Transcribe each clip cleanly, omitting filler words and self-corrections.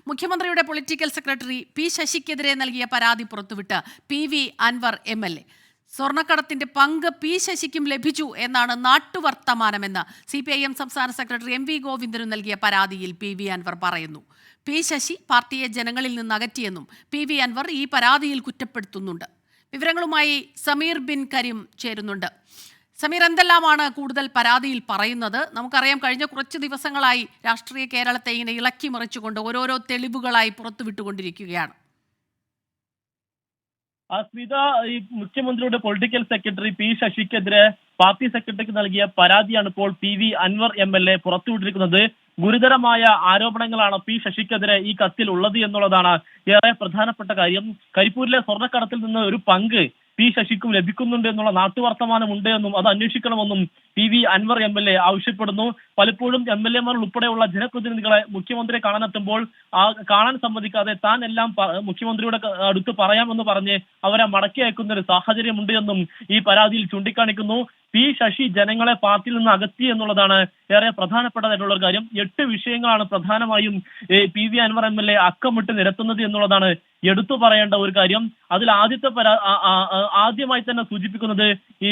മുഖ്യമന്ത്രിയുടെ political secretary P ശശിക്കെതിരെ നൽകിയ പരാതി പുറത്തുവിട്ട് PV അൻവർ MLA. സ്വർണ്ണക്കടത്തിന്റെ പങ്ക് പി ശശിക്കും ലഭിച്ചു എന്നാണ് നാട്ടുവർത്തമാനമെന്ന് CPIM സംസ്ഥാന സെക്രട്ടറി MV ഗോവിന്ദനും നൽകിയ പരാതിയിൽ PV അൻവർ പറയുന്നു. പി ശശി പാർട്ടിയെ ജനങ്ങളിൽ നിന്ന് അകറ്റിയെന്നും PV അൻവർ ഈ പരാതിയിൽ കുറ്റപ്പെടുത്തുന്നുണ്ട്. വിവരങ്ങളുമായി സമീർ ബിൻ കരീം ചേരുന്നുണ്ട്. സമീർ, എന്തെല്ലാമാണ് കൂടുതൽ പരാതിയിൽ പറയുന്നത്? നമുക്കറിയാം, കഴിഞ്ഞ കുറച്ച് ദിവസങ്ങളായി രാഷ്ട്രീയ കേരളത്തെ ഇങ്ങനെ ഇളക്കി മറിച്ചുകൊണ്ട് ഓരോരോ തെളിവുകളായി പുറത്തുവിട്ടുകൊണ്ടിരിക്കുകയാണ്. സ്മിത, ഈ മുഖ്യമന്ത്രിയുടെ പൊളിറ്റിക്കൽ സെക്രട്ടറി പി ശശിക്കെതിരെ പാർട്ടി സെക്രട്ടറിക്ക് നൽകിയ പരാതിയാണ് ഇപ്പോൾ PV അൻവർ MLA പുറത്തുവിട്ടിരിക്കുന്നത്. ഗുരുതരമായ ആരോപണങ്ങളാണ് പി ശശിക്കെതിരെ ഈ കത്തിൽ ഉള്ളത് എന്നുള്ളതാണ് ഏറെ പ്രധാനപ്പെട്ട കാര്യം. കരിപ്പൂരിലെ സ്വർണ്ണക്കടത്തിൽ നിന്ന് ഒരു പങ്ക് പി ശശിക്കും ലഭിക്കുന്നുണ്ട് എന്നുള്ള നാട്ടുവർത്തമാനമുണ്ട് എന്നും അത് അന്വേഷിക്കണമെന്നും PV അൻവർ MLA ആവശ്യപ്പെടുന്നു. പലപ്പോഴും MLA മാർ ഉൾപ്പെടെയുള്ള ജനപ്രതിനിധികളെ മുഖ്യമന്ത്രിയെ കാണാനെത്തുമ്പോൾ കാണാൻ സമ്മതിക്കാതെ താൻ എല്ലാം മുഖ്യമന്ത്രിയുടെ അടുത്ത് പറയാമെന്ന് പറഞ്ഞ് അവരെ മടക്കി അയക്കുന്ന ഒരു സാഹചര്യമുണ്ട് എന്നും ഈ പരാതിയിൽ ചൂണ്ടിക്കാണിക്കുന്നു. പി ശശി ജനങ്ങളെ പാർട്ടിയിൽ നിന്ന് അകറ്റി എന്നുള്ളതാണ് ഏറെ പ്രധാനപ്പെട്ടതായിട്ടുള്ള ഒരു കാര്യം. 8 വിഷയങ്ങളാണ് പ്രധാനമായും PV അൻവർ MLA അക്കമിട്ട് നിരത്തുന്നത് എന്നുള്ളതാണ് എടുത്തു പറയേണ്ട ഒരു കാര്യം. അതിൽ ആദ്യമായി തന്നെ സൂചിപ്പിക്കുന്നത് ഈ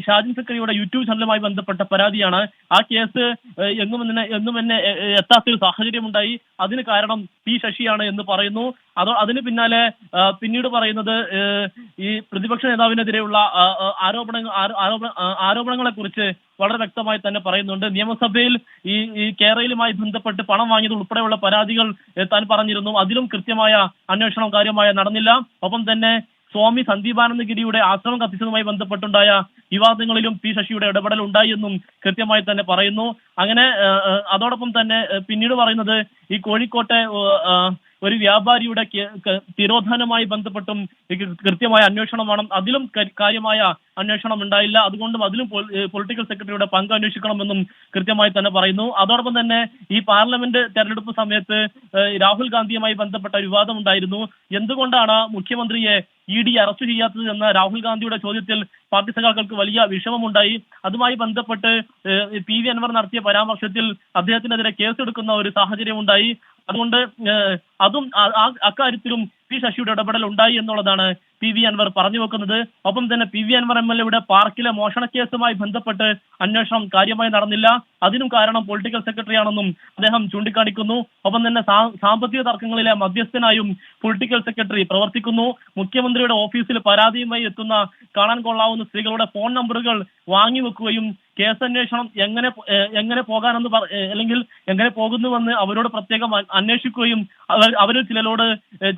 ഷാജിൻ സക്കരിയുടെ യൂട്യൂബ് ചാനലുമായി ബന്ധപ്പെട്ട പരാതിയാണ്. ആ കേസ് എന്നും എന്നെ എത്താത്തൊരു സാഹചര്യമുണ്ടായി. അതിന് കാരണം പി ശശിയാണ് എന്ന് പറയുന്നു. അതിന് പിന്നാലെ പിന്നീട് പറയുന്നത് ഈ പ്രതിപക്ഷ നേതാവിനെതിരെയുള്ള ആരോപണങ്ങളെ കുറിച്ച് വളരെ വ്യക്തമായി തന്നെ പറയുന്നുണ്ട്. നിയമസഭയിൽ ഈ കേരളയുമായി ബന്ധപ്പെട്ട് പണം വാങ്ങിയത് ഉൾപ്പെടെയുള്ള പരാതികൾ താൻ പറഞ്ഞിരുന്നു. അതിലും കൃത്യമായ അന്വേഷണം കാര്യമായ നടന്നില്ല. ഒപ്പം തന്നെ സ്വാമി സന്ദീപാനന്ദഗിരിയുടെ ആശ്രമം കത്തിച്ചതുമായി ബന്ധപ്പെട്ടുണ്ടായ വിവാദങ്ങളിലും പി ശശിയുടെ ഇടപെടൽ ഉണ്ടായി എന്നും കൃത്യമായി തന്നെ പറയുന്നു. അങ്ങനെ അതോടൊപ്പം തന്നെ പിന്നീട് പറയുന്നത് ഈ കോഴിക്കോട്ടെ ഒരു വ്യാപാരിയുടെ തിരോധാനവുമായി ബന്ധപ്പെട്ടും കൃത്യമായ അന്വേഷണം വേണം. അതിലും കാര്യമായ അന്വേഷണം ഉണ്ടായില്ല. അതുകൊണ്ടും അതിലും പൊളിറ്റിക്കൽ സെക്രട്ടറിയുടെ പങ്ക് അന്വേഷിക്കണമെന്നും കൃത്യമായി തന്നെ പറയുന്നു. അതോടൊപ്പം തന്നെ ഈ പാർലമെന്റ് തെരഞ്ഞെടുപ്പ് സമയത്ത് രാഹുൽ ഗാന്ധിയുമായി ബന്ധപ്പെട്ട വിവാദം ഉണ്ടായിരുന്നു. എന്തുകൊണ്ടാണ് മുഖ്യമന്ത്രിയെ ED അറസ്റ്റ് ചെയ്യാത്തത് എന്ന രാഹുൽ ഗാന്ധിയുടെ ചോദ്യത്തിൽ പാർട്ടി സഖാക്കൾക്ക് വലിയ വിഷമമുണ്ടായി. അതുമായി ബന്ധപ്പെട്ട് PV അൻവർ നടത്തിയ പരാമർശത്തിൽ അദ്ദേഹത്തിനെതിരെ കേസെടുക്കുന്ന ഒരു സാഹചര്യം ഉണ്ടായി. അതുകൊണ്ട് അതും അക്കാര്യത്തിലും പി ശശിയുടെ ഇടപെടൽ ഉണ്ടായി എന്നുള്ളതാണ് PV അൻവർ പറഞ്ഞു വെക്കുന്നത്. ഒപ്പം തന്നെ PV അൻവർ MLA പാർക്കിലെ മോഷണ കേസുമായി ബന്ധപ്പെട്ട് അന്വേഷണം കാര്യമായി നടന്നില്ല. അതിനും കാരണം പൊളിറ്റിക്കൽ സെക്രട്ടറി ആണെന്നും അദ്ദേഹം ചൂണ്ടിക്കാണിക്കുന്നു. ഒപ്പം തന്നെ സാമ്പത്തിക തർക്കങ്ങളിലെ മധ്യസ്ഥനായും പൊളിറ്റിക്കൽ സെക്രട്ടറി പ്രവർത്തിക്കുന്നു. മുഖ്യമന്ത്രിയുടെ ഓഫീസിൽ പരാതിയുമായി എത്തുന്ന കാണാൻ കൊള്ളാവുന്ന സ്ത്രീകളുടെ ഫോൺ നമ്പറുകൾ വാങ്ങിവെക്കുകയും കേസന്വേഷണം എങ്ങനെ പോകാനെന്ന് അല്ലെങ്കിൽ എങ്ങനെ പോകുന്നുവെന്ന് അവരോട് പ്രത്യേകം അന്വേഷിക്കുകയും അവരിൽ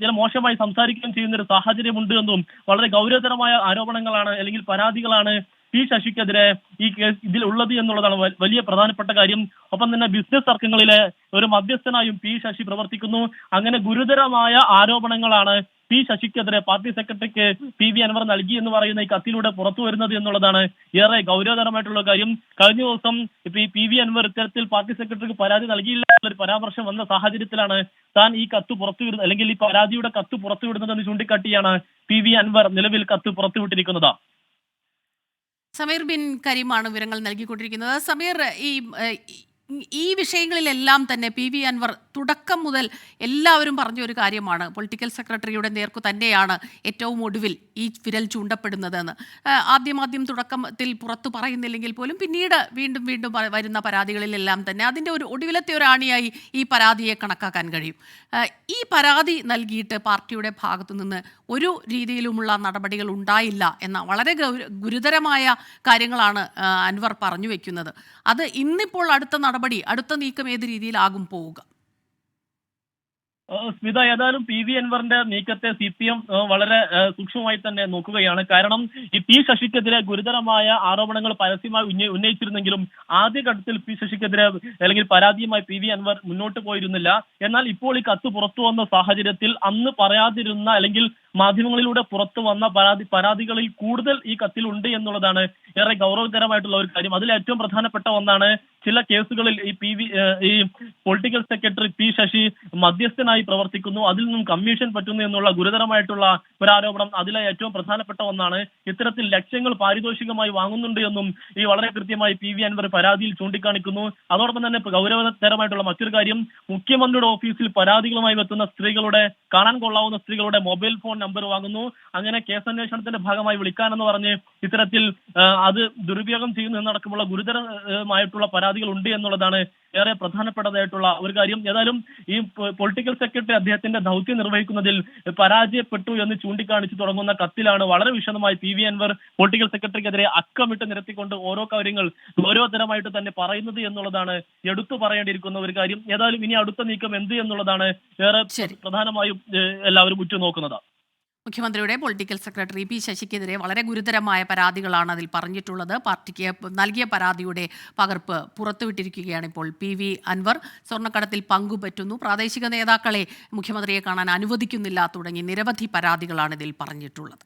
ചില മോശമായി സംസാരിക്കുകയും ചെയ്യുന്ന ഒരു സാഹചര്യമുണ്ട് എന്നും വളരെ ഗൗരവതരമായ ആരോപണങ്ങളാണ് അല്ലെങ്കിൽ പരാതികളാണ് പി ശശിക്കെതിരെ ഈ കേസ് ഇതിൽ ഉള്ളത് എന്നുള്ളതാണ് വലിയ പ്രധാനപ്പെട്ട കാര്യം. ഒപ്പം തന്നെ ബിസിനസ് തർക്കങ്ങളിലെ ഒരു മധ്യസ്ഥനായും പി ശശി പ്രവർത്തിക്കുന്നു. അങ്ങനെ ഗുരുതരമായ ആരോപണങ്ങളാണ് പി ശശിക്കെതിരെ പാർട്ടി സെക്രട്ടറിക്ക് PV അൻവർ നൽകി എന്ന് പറയുന്ന ഈ കത്തിലൂടെ പുറത്തു വരുന്നത് എന്നുള്ളതാണ് ഏറെ ഗൗരവതരമായിട്ടുള്ള കാര്യം. കഴിഞ്ഞ ദിവസം PV അൻവർ ഇത്തരത്തിൽ പാർട്ടി സെക്രട്ടറിക്ക് പരാതി നൽകിയില്ല എന്നൊരു പരാമർശം വന്ന സാഹചര്യത്തിലാണ് താൻ ഈ കത്ത് പുറത്തുവിടുന്നത് അല്ലെങ്കിൽ ഈ പരാതിയുടെ കത്ത് പുറത്തുവിടുന്നതെന്ന് ചൂണ്ടിക്കാട്ടിയാണ് PV അൻവർ നിലവിൽ കത്ത് പുറത്തുവിട്ടിരിക്കുന്നത്. സമീർ ബിൻ കരീമാണ് വിവരങ്ങൾ നൽകിക്കൊണ്ടിരിക്കുന്നത്. സമീർ, ഈ വിഷയങ്ങളിലെല്ലാം തന്നെ PV അൻവർ തുടക്കം മുതൽ എല്ലാവരും പറഞ്ഞ ഒരു കാര്യമാണ്, പൊളിറ്റിക്കൽ സെക്രട്ടറിയുടെ നേർക്കു തന്നെയാണ് ഏറ്റവും ഒടുവിൽ ഈ വിരൽ ചൂണ്ടപ്പെടുന്നതെന്ന്. ആദ്യം തുടക്കത്തിൽ പുറത്തു പറയുന്നില്ലെങ്കിൽ പോലും പിന്നീട് വീണ്ടും വരുന്ന പരാതികളിലെല്ലാം തന്നെ അതിൻ്റെ ഒരു ഒടുവിലത്തെ ഒരു ആണിയായി ഈ പരാതിയെ കണക്കാക്കാൻ കഴിയും. ഈ പരാതി നൽകിയിട്ട് പാർട്ടിയുടെ ഭാഗത്തു നിന്ന് ഒരു രീതിയിലുമുള്ള നടപടികൾ ഉണ്ടായില്ല എന്ന വളരെ ഗുരുതരമായ കാര്യങ്ങളാണ് അൻവർ പറഞ്ഞു വെക്കുന്നത്. അത് ഇന്നിപ്പോൾ അടുത്ത നീക്കം ഏത് രീതിയിലാകും പോവുക? സ്മിത, ഏതായാലും PV അൻവറിന്റെ നീക്കത്തെ CPM വളരെ സൂക്ഷ്മമായി തന്നെ നോക്കുകയാണ്. കാരണം ഈ പി ശശിക്കെതിരെ ഗുരുതരമായ ആരോപണങ്ങൾ പരസ്യമായി ഉന്നയിച്ചിരുന്നെങ്കിലും ആദ്യഘട്ടത്തിൽ പി ശശിക്കെതിരെ അല്ലെങ്കിൽ പരാതിയുമായി PV അൻവർ മുന്നോട്ട് പോയിരുന്നില്ല. എന്നാൽ ഇപ്പോൾ ഈ കത്ത് പുറത്തു വന്ന സാഹചര്യത്തിൽ അന്ന് പറയാതിരുന്ന അല്ലെങ്കിൽ മാധ്യമങ്ങളിലൂടെ പുറത്തു വന്ന പരാതികളിൽ കൂടുതൽ ഈ കത്തിലുണ്ട് എന്നുള്ളതാണ് ഏറെ ഗൗരവതരമായിട്ടുള്ള ഒരു കാര്യം. അതിൽ ഏറ്റവും പ്രധാനപ്പെട്ട ഒന്നാണ് ചില കേസുകളിൽ ഈ പൊളിറ്റിക്കൽ സെക്രട്ടറി പി ശശി മധ്യസ്ഥനായി പ്രവർത്തിക്കുന്നു, അതിൽ നിന്നും കമ്മീഷൻ പറ്റുന്നു എന്നുള്ള ഗുരുതരമായിട്ടുള്ള ഒരു ആരോപണം അതിലെ ഏറ്റവും പ്രധാനപ്പെട്ട ഒന്നാണ്. ഇത്തരത്തിൽ ലക്ഷങ്ങൾ പാരിതോഷികമായി വാങ്ങുന്നുണ്ട് എന്നും ഈ വളരെ കൃത്യമായി PV അൻവർ പരാതിയിൽ ചൂണ്ടിക്കാണിക്കുന്നു. അതോടൊപ്പം തന്നെ ഗൗരവതരമായിട്ടുള്ള മറ്റൊരു കാര്യം, മുഖ്യമന്ത്രിയുടെ ഓഫീസിൽ പരാതികളുമായി എത്തുന്ന സ്ത്രീകളുടെ കാണാൻ കൊള്ളാവുന്ന സ്ത്രീകളുടെ മൊബൈൽ ഫോൺ നമ്പർ വാങ്ങുന്നു. അങ്ങനെ കേസന്വേഷണത്തിന്റെ ഭാഗമായി വിളിക്കാനെന്ന് പറഞ്ഞ് ഇത്തരത്തിൽ അത് ദുരുപയോഗം ചെയ്യുന്നു എന്നടക്കമുള്ള ഗുരുതരമായിട്ടുള്ള പരാതികൾ ഉണ്ട് എന്നുള്ളതാണ് ഏറെ പ്രധാനപ്പെട്ടതായിട്ടുള്ള ഒരു കാര്യം. ഏതായാലും ഈ പൊളിറ്റിക്കൽ സെക്രട്ടറി അദ്ദേഹത്തിന്റെ ദൗത്യം നിർവഹിക്കുന്നതിൽ പരാജയപ്പെട്ടു എന്ന് ചൂണ്ടിക്കാണിച്ച് തുടങ്ങുന്ന കത്തിലാണ് വളരെ വിശദമായി PV അൻവർ പൊളിറ്റിക്കൽ സെക്രട്ടറിക്കെതിരെ അക്കമിട്ട് നിരത്തിക്കൊണ്ട് ഓരോ കാര്യങ്ങൾ ഓരോതരമായിട്ട് തന്നെ പറയുന്നത് എന്നുള്ളതാണ് എടുത്തു പറയേണ്ടിയിരിക്കുന്ന ഒരു കാര്യം. ഏതായാലും ഇനി അടുത്ത നീക്കം എന്ത് എന്നുള്ളതാണ് ഏറെ പ്രധാനമായും എല്ലാവരും ഉറ്റുനോക്കുന്നത്. മുഖ്യമന്ത്രിയുടെ പൊളിറ്റിക്കൽ സെക്രട്ടറി പി ശശിക്കെതിരെ വളരെ ഗുരുതരമായ പരാതികളാണ് അതിൽ പറഞ്ഞിട്ടുള്ളത്. പാർട്ടിക്ക് നൽകിയ പരാതിയുടെ പകർപ്പ് പുറത്തുവിട്ടിരിക്കുകയാണ് ഇപ്പോൾ PV അൻവർ. സ്വർണ്ണക്കടത്തിൽ പങ്കുപറ്റുന്നു, പ്രാദേശിക നേതാക്കളെ മുഖ്യമന്ത്രിയെ കാണാൻ അനുവദിക്കുന്നില്ല തുടങ്ങി നിരവധി പരാതികളാണ് ഇതിൽ പറഞ്ഞിട്ടുള്ളത്.